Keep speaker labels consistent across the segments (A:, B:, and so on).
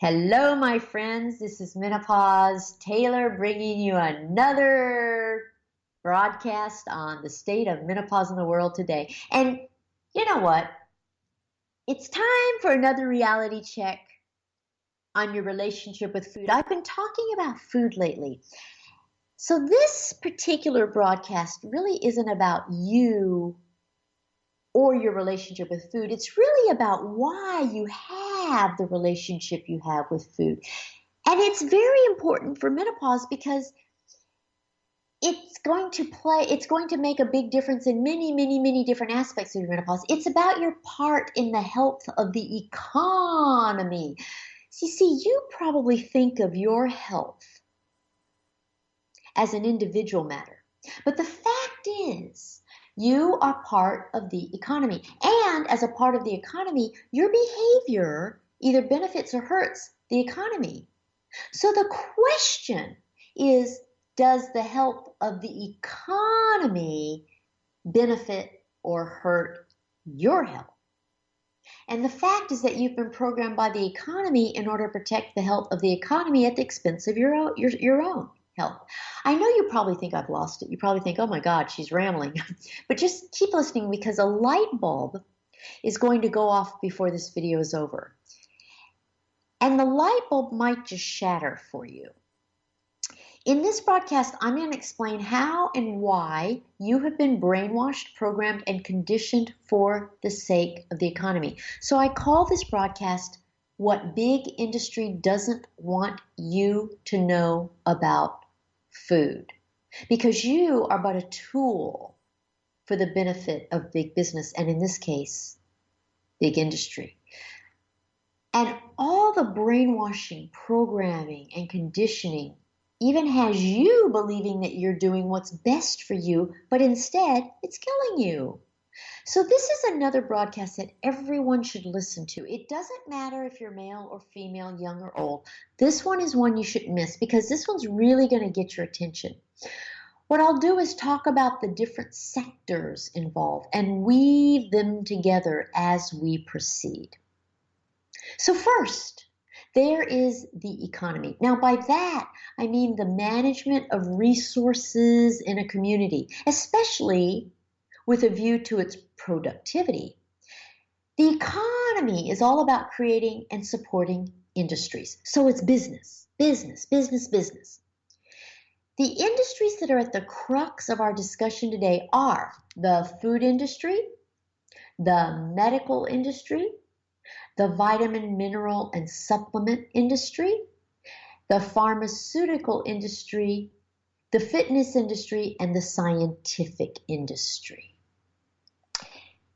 A: Hello, my friends. This is Menopause Taylor bringing you another broadcast on the state of menopause in the world today. And you know what? It's time for another reality check on your relationship with food. I've been talking about food lately. So, this particular broadcast really isn't about you or your relationship with food. It's really about why you have the relationship you have with food. And it's very important for menopause because it's going to make a big difference in many, many, many different aspects of your menopause. It's about your part in the health of the economy. So you see, you probably think of your health as an individual matter. But the fact is, you are part of the economy. And as a part of the economy, your behavior either benefits or hurts the economy. So the question is, does the health of the economy benefit or hurt your health? And the fact is that you've been programmed by the economy in order to protect the health of the economy at the expense of your own health. I know you probably think I've lost it. You probably think, oh my God, she's rambling. But just keep listening because a light bulb is going to go off before this video is over. And the light bulb might just shatter for you. In this broadcast, I'm going to explain how and why you have been brainwashed, programmed, and conditioned for the sake of the economy. So I call this broadcast What Big Industry Doesn't Want You to Know About Food. Because you are but a tool for the benefit of big business, and in this case, big industry. And all the brainwashing, programming, and conditioning even has you believing that you're doing what's best for you, but instead it's killing you. So this is another broadcast that everyone should listen to. It doesn't matter if you're male or female, young or old. This one is one you shouldn't miss because this one's really going to get your attention. What I'll do is talk about the different sectors involved and weave them together as we proceed. So first, there is the economy. Now, by that, I mean the management of resources in a community, especially with a view to its productivity. The economy is all about creating and supporting industries. So it's business, business, business, business. The industries that are at the crux of our discussion today are the food industry, the medical industry, the vitamin, mineral, and supplement industry, the pharmaceutical industry, the fitness industry, and the scientific industry.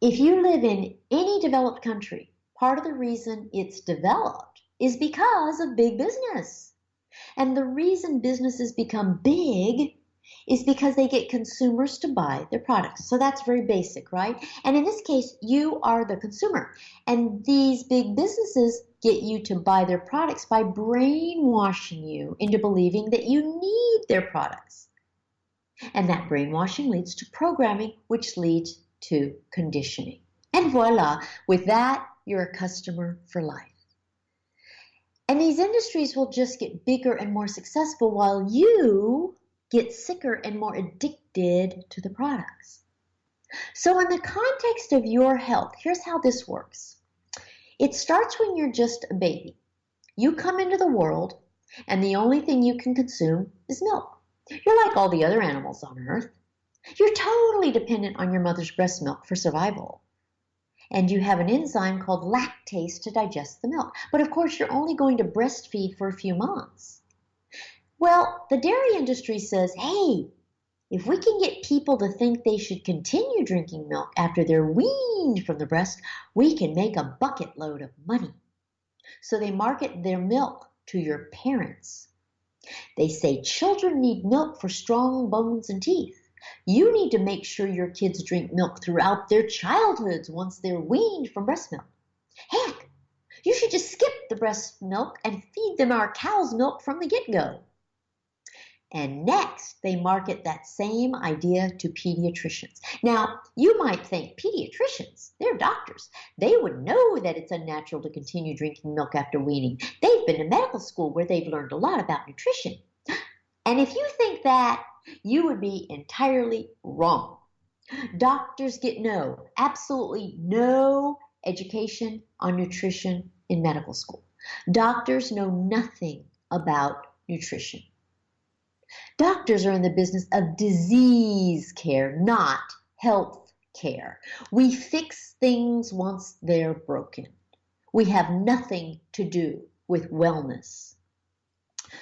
A: If you live in any developed country, part of the reason it's developed is because of big business. And the reason businesses become big is because they get consumers to buy their products. So that's very basic, right? And in this case, you are the consumer. And these big businesses get you to buy their products by brainwashing you into believing that you need their products. And that brainwashing leads to programming, which leads to conditioning. And voila, with that, you're a customer for life. And these industries will just get bigger and more successful while you get sicker and more addicted to the products. So in the context of your health, here's how this works. It starts when you're just a baby. You come into the world, and the only thing you can consume is milk. You're like all the other animals on Earth. You're totally dependent on your mother's breast milk for survival. And you have an enzyme called lactase to digest the milk. But of course, you're only going to breastfeed for a few months. Well, the dairy industry says, hey, if we can get people to think they should continue drinking milk after they're weaned from the breast, we can make a bucket load of money. So they market their milk to your parents. They say children need milk for strong bones and teeth. You need to make sure your kids drink milk throughout their childhoods once they're weaned from breast milk. Heck, you should just skip the breast milk and feed them our cow's milk from the get-go. And next, they market that same idea to pediatricians. Now, you might think pediatricians, they're doctors. They would know that it's unnatural to continue drinking milk after weaning. They've been to medical school where they've learned a lot about nutrition. And if you think that, you would be entirely wrong. Doctors get absolutely no education on nutrition in medical school. Doctors know nothing about nutrition. Doctors are in the business of disease care, not health care. We fix things once they're broken. We have nothing to do with wellness.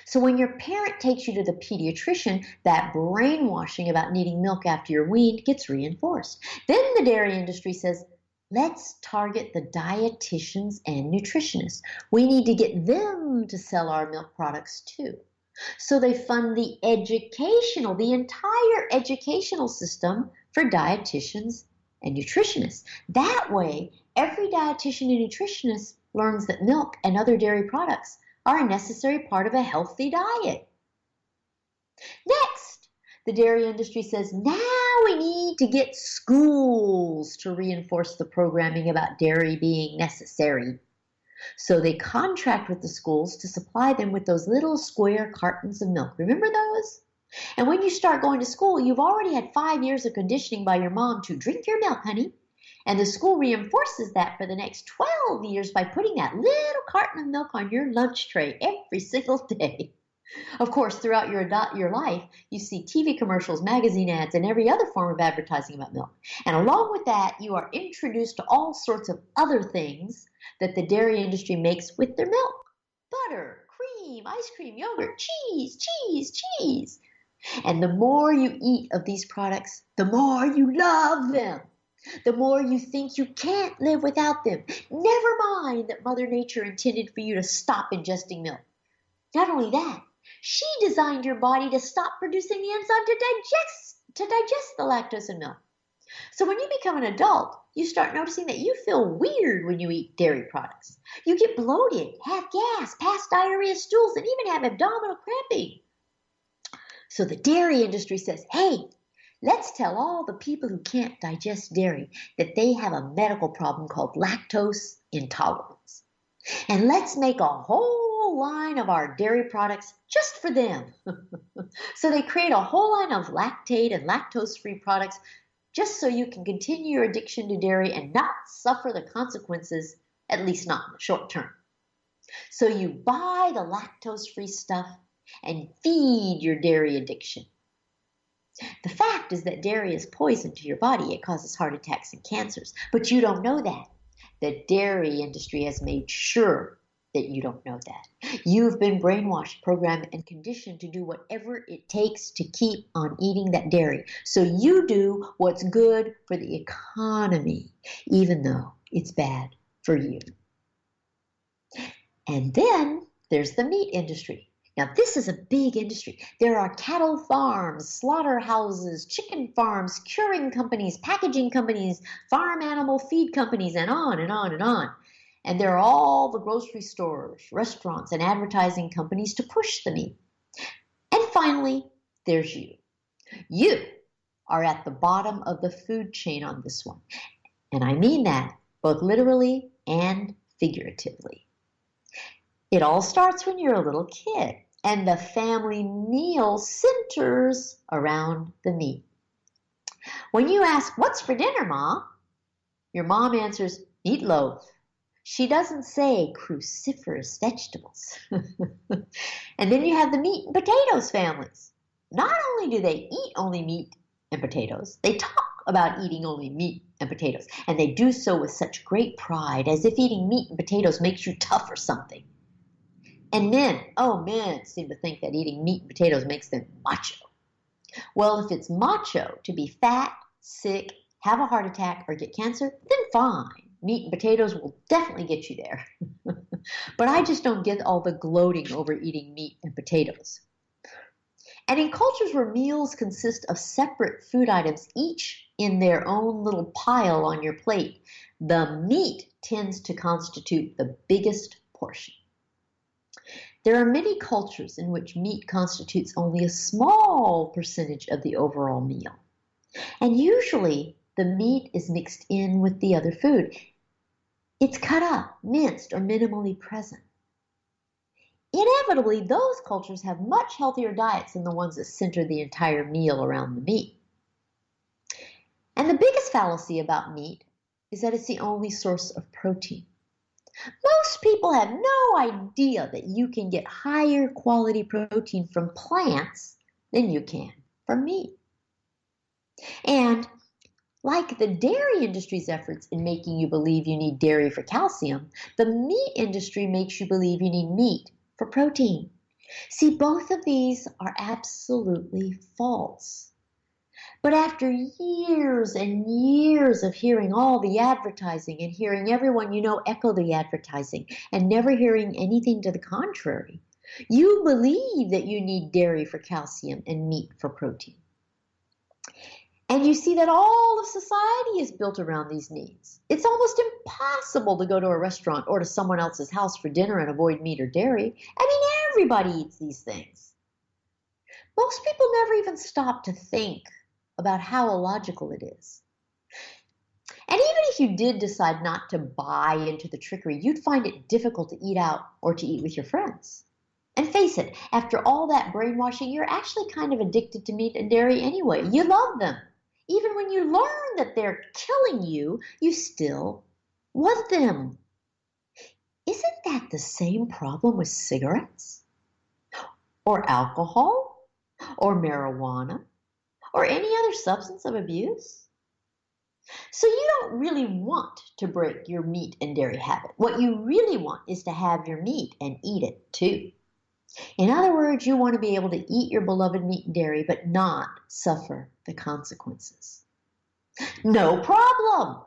A: So when your parent takes you to the pediatrician, that brainwashing about needing milk after you're weaned gets reinforced. Then the dairy industry says, let's target the dietitians and nutritionists. We need to get them to sell our milk products too. So they fund the entire educational system for dietitians and nutritionists. That way, every dietitian and nutritionist learns that milk and other dairy products are a necessary part of a healthy diet. Next, the dairy industry says, now we need to get schools to reinforce the programming about dairy being necessary. So they contract with the schools to supply them with those little square cartons of milk. Remember those? And when you start going to school, you've already had 5 years of conditioning by your mom to drink your milk, honey. And the school reinforces that for the next 12 years by putting that little carton of milk on your lunch tray every single day. Of course, throughout your life, you see TV commercials, magazine ads, and every other form of advertising about milk. And along with that, you are introduced to all sorts of other things that the dairy industry makes with their milk. Butter, cream, ice cream, yogurt, cheese. And the more you eat of these products, the more you love them. The more you think you can't live without them. Never mind that Mother Nature intended for you to stop ingesting milk. Not only that, she designed your body to stop producing the enzyme to digest the lactose in milk. So when you become an adult, you start noticing that you feel weird when you eat dairy products. You get bloated, have gas, pass diarrhea, stools, and even have abdominal cramping. So the dairy industry says, hey, let's tell all the people who can't digest dairy that they have a medical problem called lactose intolerance. And let's make a whole line of our dairy products just for them. So they create a whole line of lactate and lactose-free products just so you can continue your addiction to dairy and not suffer the consequences, at least not in the short term. So you buy the lactose-free stuff and feed your dairy addiction. The fact is that dairy is poison to your body. It causes heart attacks and cancers. But you don't know that. The dairy industry has made sure that you don't know that. You've been brainwashed, programmed, and conditioned to do whatever it takes to keep on eating that dairy. So you do what's good for the economy, even though it's bad for you. And then there's the meat industry. Now, this is a big industry. There are cattle farms, slaughterhouses, chicken farms, curing companies, packaging companies, farm animal feed companies, and on and on and on. And there are all the grocery stores, restaurants, and advertising companies to push the meat. And finally, there's you. You are at the bottom of the food chain on this one. And I mean that both literally and figuratively. It all starts when you're a little kid. And the family meal centers around the meat. When you ask, what's for dinner, Ma? Your mom answers, meatloaf. She doesn't say cruciferous vegetables. And then you have the meat and potatoes families. Not only do they eat only meat and potatoes, they talk about eating only meat and potatoes. And they do so with such great pride, as if eating meat and potatoes makes you tough or something. And men seem to think that eating meat and potatoes makes them macho. Well, if it's macho to be fat, sick, have a heart attack, or get cancer, then fine. Meat and potatoes will definitely get you there. But I just don't get all the gloating over eating meat and potatoes. And in cultures where meals consist of separate food items, each in their own little pile on your plate, the meat tends to constitute the biggest portion. There are many cultures in which meat constitutes only a small percentage of the overall meal. And usually the meat is mixed in with the other food. It's cut up, minced, or minimally present. Inevitably, those cultures have much healthier diets than the ones that center the entire meal around the meat. And the biggest fallacy about meat is that it's the only source of protein. Most people have no idea that you can get higher quality protein from plants than you can from meat. And like the dairy industry's efforts in making you believe you need dairy for calcium, the meat industry makes you believe you need meat for protein. See, both of these are absolutely false. But after years and years of hearing all the advertising and hearing everyone you know echo the advertising and never hearing anything to the contrary, you believe that you need dairy for calcium and meat for protein. And you see that all of society is built around these needs. It's almost impossible to go to a restaurant or to someone else's house for dinner and avoid meat or dairy. I mean, everybody eats these things. Most people never even stop to think about how illogical it is. And even if you did decide not to buy into the trickery, you'd find it difficult to eat out or to eat with your friends. And face it, after all that brainwashing, you're actually kind of addicted to meat and dairy anyway. You love them. Even when you learn that they're killing you, you still want them. Isn't that the same problem with cigarettes? Or alcohol? Or marijuana? Or any other substance of abuse? So you don't really want to break your meat and dairy habit. What you really want is to have your meat and eat it too. In other words, you want to be able to eat your beloved meat and dairy, but not suffer the consequences. No problem.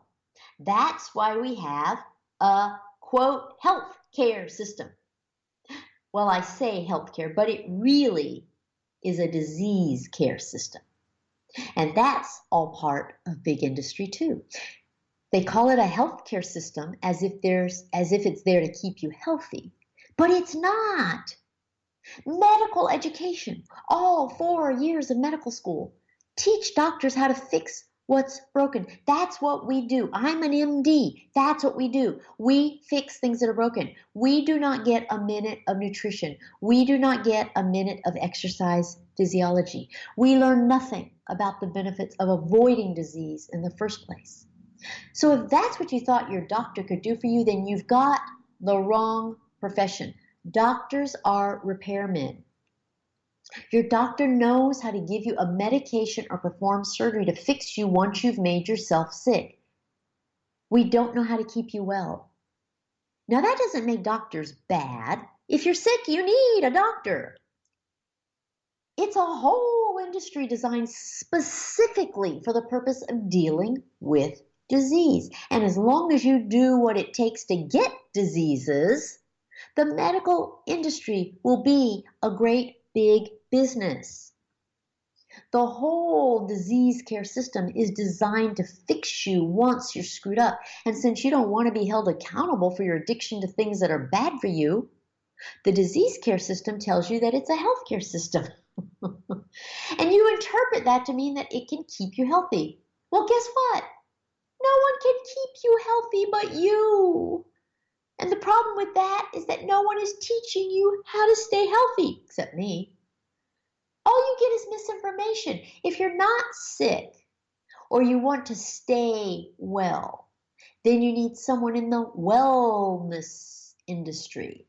A: That's why we have a, quote, health care system. Well, I say health care, but it really is a disease care system. And that's all part of big industry too. They call it a healthcare system as if it's there to keep you healthy, but it's not. Medical education, all 4 years of medical school, teach doctors how to fix what's broken. That's what we do. I'm an MD. That's what we do. We fix things that are broken. We do not get a minute of nutrition. We do not get a minute of exercise physiology. We learn nothing about the benefits of avoiding disease in the first place. So if that's what you thought your doctor could do for you, then you've got the wrong profession. Doctors are repairmen. Your doctor knows how to give you a medication or perform surgery to fix you once you've made yourself sick. We don't know how to keep you well. Now that doesn't make doctors bad. If you're sick, you need a doctor. It's a whole industry designed specifically for the purpose of dealing with disease. And as long as you do what it takes to get diseases, the medical industry will be a great big business. The whole disease care system is designed to fix you once you're screwed up. And since you don't want to be held accountable for your addiction to things that are bad for you, the disease care system tells you that it's a healthcare system. And you interpret that to mean that it can keep you healthy. Well, guess what? No one can keep you healthy but you. And the problem with that is that no one is teaching you how to stay healthy, except me. All you get is misinformation. If you're not sick or you want to stay well, then you need someone in the wellness industry.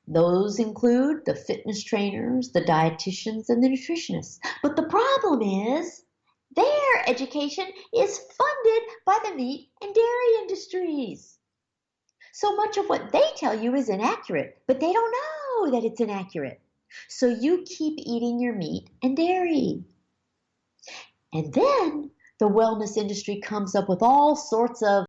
A: Those include the fitness trainers, the dietitians, and the nutritionists. But the problem is their education is funded by the meat and dairy industries. So much of what they tell you is inaccurate, but they don't know that it's inaccurate. So you keep eating your meat and dairy. And then the wellness industry comes up with all sorts of